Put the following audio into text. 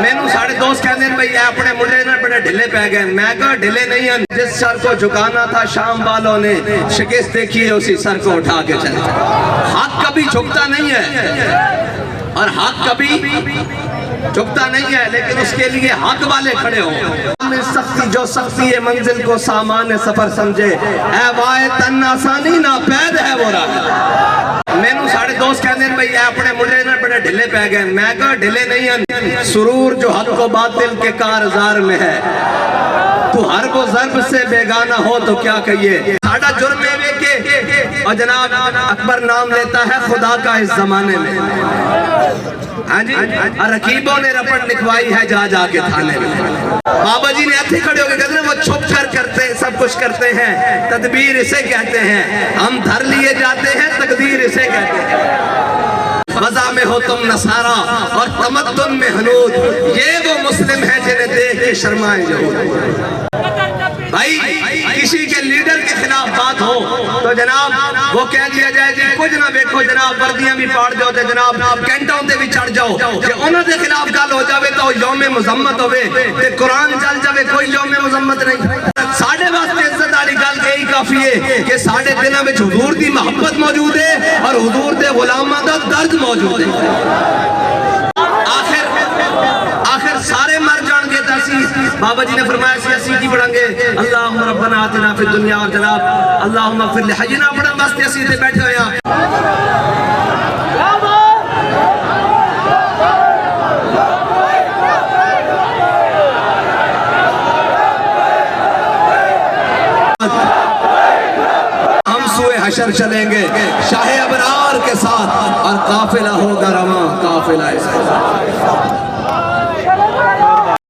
مینو ساڑھے دوست کہتے ہیں بھئی اپنے منڈے نے بڑے ڈھلے پہ گئے. میں کہا ڈھلے نہیں ہیں, جس سر کو جھکانا تھا شام والوں نے شکست دیکھی ہے اسی سر کو اٹھا کے چلے. حق کبھی جھکتا نہیں ہے اور حق کبھی جھکتا نہیں ہے, لیکن اس کے لیے حق والے کھڑے ہوں. سختی جو سختی ہے منزل کو سامان سفر سمجھے, اے وائے تن آسانی نا پید ہے وہ راہ. مینو ساڑھے دوست کہتے ہیں بھئی اپنے منڈے نے بڑے ڈھلے پہ گئے. میں کہا ڈھلے نہیں ہیں, سرور جو حق و باطل کے کارزار میں ہے. تو حرب و ضرب سے بیگانہ ہو تو کیا کہیے. ساڑھا جرم ہے کہ اور جناب اکبر نام لیتا ہے خدا کا اس زمانے میں. ہاں جی, اور رقیبوں نے رپٹ لکھوائی ہے جا جا کے تھانے میں. بابا جی نے ایتھے کھڑے ہو کے کہتے ہیں وہ چھپ کر کرتے ہیں سب کچھ کرتے ہیں, تدبیر اسے کہتے ہیں. ہم دھر لیے جاتے ہیں تقدیر اسے کہتے ہیں. وضع میں ہو تم نصارہ اور تمدن میں ہنود, یہ وہ مسلم ہیں جنہیں دیکھ کے شرمائیں یہود. بھائی کسی کے لیڈر کے خلاف بات ہو تو جناب وہ کہہ دیا جائے کہ کچھ نہ بیکھو جناب وردیاں بھی پاڑ جاؤ تے جناب کینٹوں تے بھی چڑھ جاؤ, کہ انہوں دے خلاف گل ہو جاوے تو یوم مذمت ہوئے تے قرآن چل جاوے کوئی یوم مذمت نہیں. ساڑھے واسطے عزت آلی گل کہی کافی ہے کہ ساڑھے دنوں میں حضور دی محبت موجود ہے اور حضور دے غلامہ دا درد موجود ہے. آخر سارے مر جان گے تاسی بابا جی نے فرمایا اسی کی پڑھیں گے اللہم ربنا آتنا فی الدنیا, اور جناب اللہم اغفر لحینا پڑھیں واسطے اسی تے بیٹھے ہوئے ہیں. ہم سوئے حشر چلیں گے شاہ ابرار کے ساتھ اور قافلہ ہوگا رواں قافلہ ایسا.